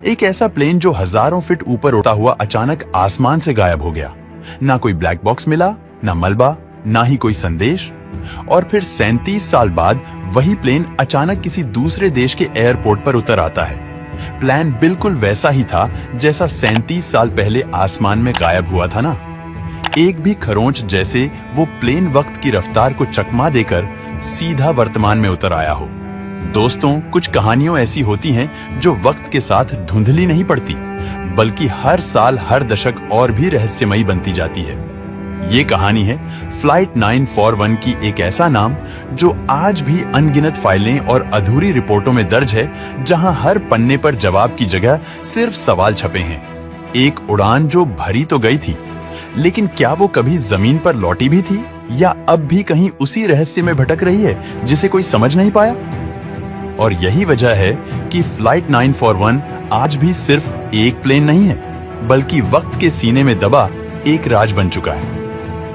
एक ऐसा प्लेन जो हजारों फीट ऊपर उड़ता हुआ अचानक आसमान से गायब हो गया। ना कोई ब्लैक बॉक्स मिला, ना मलबा, ना ही कोई संदेश। और फिर 37 साल बाद वही प्लेन अचानक किसी दूसरे देश के एयरपोर्ट पर उतर आता है। प्लान बिल्कुल वैसा ही था जैसा 37 साल पहले आसमान में गायब हुआ था ना। एक भी खरोंच जैसे वो प्लेन वक्त की रफ्तार को चकमा देकर सीधा वर्तमान में उतर आया हो। दोस्तों, कुछ कहानियां ऐसी होती हैं जो वक्त के साथ धुंधली नहीं पड़ती, बल्कि हर साल हर दशक और भी रहस्यमयी बनती जाती है। ये कहानी है फ्लाइट 941 की एक ऐसा नाम जो आज भी अनगिनत फाइलें और अधूरी रिपोर्टों में दर्ज है, जहां हर पन्ने पर जवाब की जगह सिर्फ सवाल छपे हैं। एक उड़ान जो भरी तो गई थी, लेकिन क्या वो कभी जमीन पर लौटी भी थी, या अब भी कहीं उसी रहस्य में भटक रही है जिसे कोई समझ नहीं पाया? और यही वजह है कि फ्लाइट 941 आज भी सिर्फ एक प्लेन नहीं है, बल्कि वक्त के सीने में दबा एक राज बन चुका है।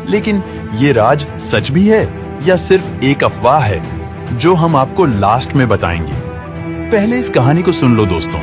लेकिन ये राज सच भी है या सिर्फ एक अफवाह है, जो हम आपको लास्ट में बताएंगे। पहले इस कहानी को सुन लो दोस्तों।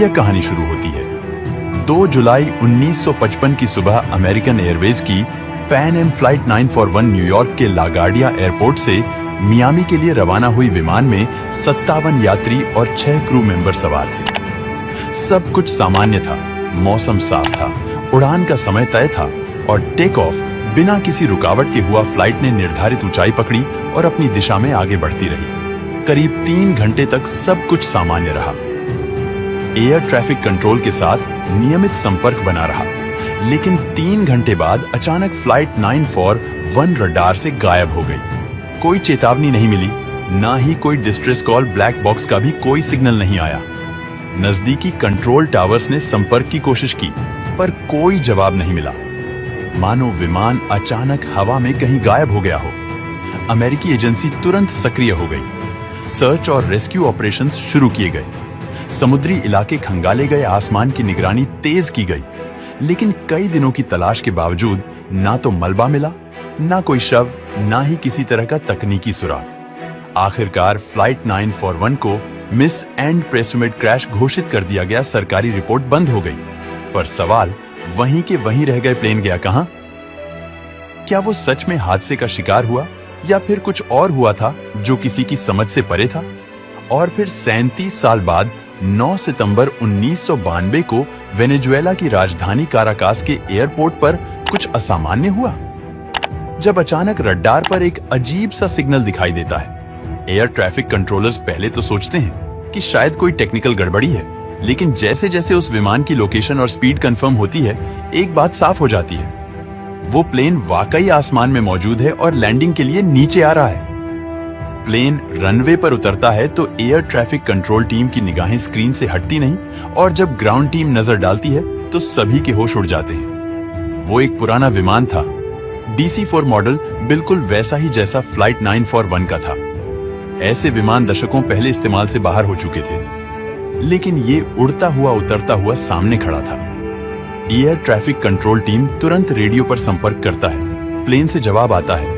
यह कहानी शुरू होती है 2 जुलाई 1955 की सुबह अमेरिकन एयरवेज की पैन एम फ्लाइट 941 न्यूयॉर्क के लागार्डिया एयरपोर्ट से मियामी के लिए रवाना हुई विमान में 57 यात्री और 6 क्रू मेंबर सवार थे। सब कुछ सामान्य था, मौसम साफ था, उड़ान का समय तय था और टेक ऑफ बिना किसी रुकावट के हुआ। फ्लाइट ने निर्धारित ऊंचाई पकड़ी और अपनी दिशा में आगे बढ़ती रही। करीब 3 घंटे तक सब कुछ सामान्य रहा। एयर ट्रैफिक कंट्रोल के साथ नियमित संपर्क बना रहा, लेकिन 3 घंटे बाद अचानक फ्लाइट 941 रडार से गायब हो गई। कोई चेतावनी नहीं मिली, ना ही कोई डिस्ट्रेस कॉल, ब्लैक बॉक्स का भी कोई सिग्नल नहीं आया। नजदीकी कंट्रोल टावर्स ने संपर्क की कोशिश की, पर कोई जवाब नहीं मिला। मानो विमान अचानक हवा में कहीं गायब हो गया हो। अमेरिकी एजेंसी तुरंत सक्रिय हो गई। सर्च और रेस्क्यू ऑपरेशंस शुरू किए गए। समुद्री इलाके खंगाले गए, आसमान की निगरानी तेज की गई। लेकिन कई दिनों की तलाश के बावजूद ना तो मलबा मिला, ना कोई शव, ना ही किसी तरह का तकनीकी सुराग। आखिरकार फ्लाइट 941 को मिस एंड प्रेसुमेट क्रैश घोषित कर दिया गया। सरकारी रिपोर्ट बंद हो गई, पर सवाल वहीं के वहीं रह गए। प्लेन गया कहां? क्या वो सच में हादसे का शिकार हुआ, या फिर कुछ और हुआ था जो किसी की समझ से परे था? और फिर 37 साल बाद 9 सितंबर 1992 को वेनेजुएला की राजधानी काराकास के एयरपोर्ट पर कुछ असामान्य हुआ, जब अचानक रडार पर एक अजीब सा सिग्नल दिखाई देता है। एयर ट्रैफिक कंट्रोलर्स पहले तो सोचते हैं कि शायद कोई टेक्निकल गड़बड़ी है, लेकिन जैसे जैसे उस विमान की लोकेशन और स्पीड कंफर्म होती है, एक बात साफ हो जाती है। वो प्लेन वाकई आसमान में मौजूद है और लैंडिंग के लिए नीचे आ रहा है। प्लेन रनवे पर उतरता है तो एयर ट्रैफिक कंट्रोल टीम की निगाहें स्क्रीन से हटती नहीं, और जब ग्राउंड टीम नजर डालती है तो सभी के होश उड़ जाते हैं। वो एक पुराना विमान था, DC-4 मॉडल, बिल्कुल वैसा ही जैसा फ्लाइट 941 का था। ऐसे विमान दशकों पहले इस्तेमाल से बाहर हो चुके थे, लेकिन ये उड़ता हुआ उतरता हुआ सामने खड़ा था। एयर ट्रैफिक कंट्रोल टीम तुरंत रेडियो पर संपर्क करता है। प्लेन से जवाब आता है,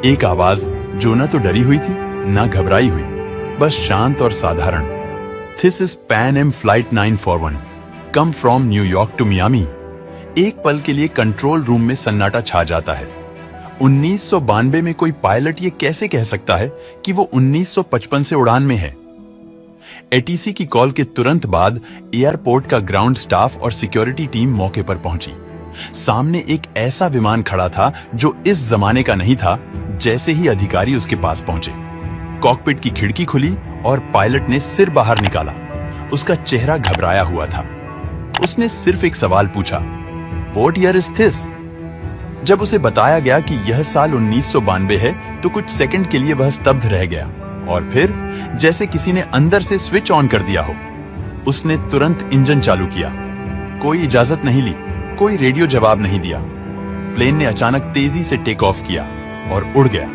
एक आवाज जो न तो डरी हुई थी, न घबराई हुई, बस शांत और साधारण। This is Pan Am flight 941, come from New York to Miami. एक पल के लिए कंट्रोल रूम में सन्नाटा छा जाता है। 1992 में कोई पायलट ये कैसे कह सकता है कि वो 1955 से उड़ान में है? ATC की कॉल के तुरंत बाद एयरपोर्ट का ग्राउंड स्टाफ और सिक्योरिटी टीम मौके पर पहुंची। सामने एक ऐसा विमान खड़ा था जो इस जमाने का नहीं था। जैसे ही अधिकारी उसके पास पहुंचे, कॉकपिट की खिड़की खुली और पायलट ने सिर बाहर निकाला। उसका चेहरा घबराया हुआ था। उसने सिर्फ एक सवाल पूछा, What year is this? जब उसे बताया गया कि यह साल 1992 है, तो कुछ सेकंड के लिए वह स्तब्ध रह गया, और फिर जैसे किसी ने अंदर से स्विच ऑन कर दिया हो, उसने तुरंत इंजन चालू किया। कोई इजाजत नहीं ली, कोई रेडियो जवाब नहीं दिया। प्लेन ने अचानक तेजी से टेक ऑफ किया और उड़ गया।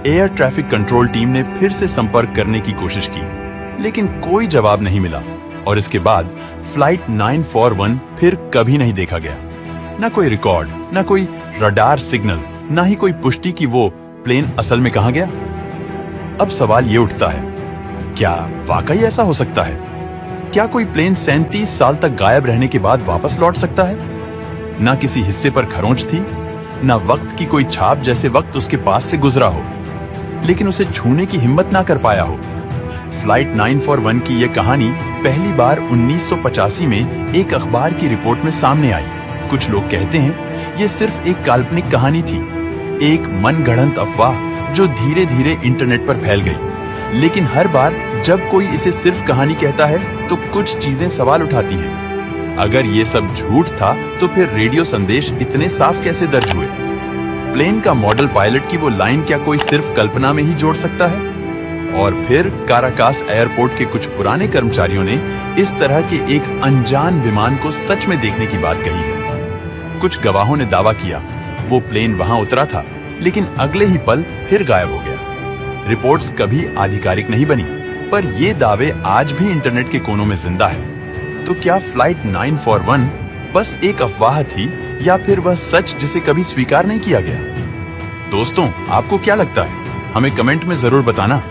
एयर ट्रैफिक कंट्रोल टीम ने फिर से संपर्क करने की कोशिश की, लेकिन कोई जवाब नहीं मिला, और इसके बाद फ्लाइट 941 फिर कभी नहीं देखा गया। ना कोई रिकॉर्ड, ना कोई रडार सिग्नल, ना ही कोई पुष्टि कि वो प्लेन असल में कहां गया। अब सवाल ये उठता है, क्या वाकई ऐसा हो सकता है? क्या कोई प्लेन 37 साल तक गायब रहने के बाद वापस लौट सकता है? ना किसी हिस्से पर खरोंच थी, ना वक्त की कोई छाप जैसे वक्त उसके पास से गुजरा हो, लेकिन उसे छूने की हिम्मत ना कर पाया हो। फ्लाइट 941 की यह कहानी पहली बार 1985 में एक अखबार की रिपोर्ट में सामने आई। कुछ लोग कहते हैं ये सिर्फ एक काल्पनिक कहानी थी, एक मनगढ़ंत अफवाह जो धीरे धीरे इंटरनेट पर फैल गई। लेकिन हर बार जब कोई इसे सिर्फ कहानी कहता है तो कुछ चीजें सवाल उठाती हैं। अगर ये सब झूठ था तो फिर रेडियो संदेश इतने साफ कैसे दर्ज हुए? प्लेन का मॉडल पायलट की वो लाइन क्या कोई सिर्फ कल्पना में ही जोड़ सकता है? और फिर काराकास एयरपोर्ट के कुछ पुराने कर्मचारियों ने इस तरह के एक अनजान विमान को सच में देखने की बात कही है। कुछ गवाहों ने दावा किया वो प्लेन वहां उतरा था, लेकिन अगले ही पल फिर गायब हो गया। रिपोर्ट्स कभी आधिकारिक नहीं बनी, पर ये दावे आज भी इंटरनेट के कोनों में जिंदा है। तो क्या फ्लाइट 941 बस एक अफवाह थी या फिर वह सच जिसे कभी स्वीकार नहीं किया गया? दोस्तों, आपको क्या लगता है? हमें कमेंट में जरूर बताना।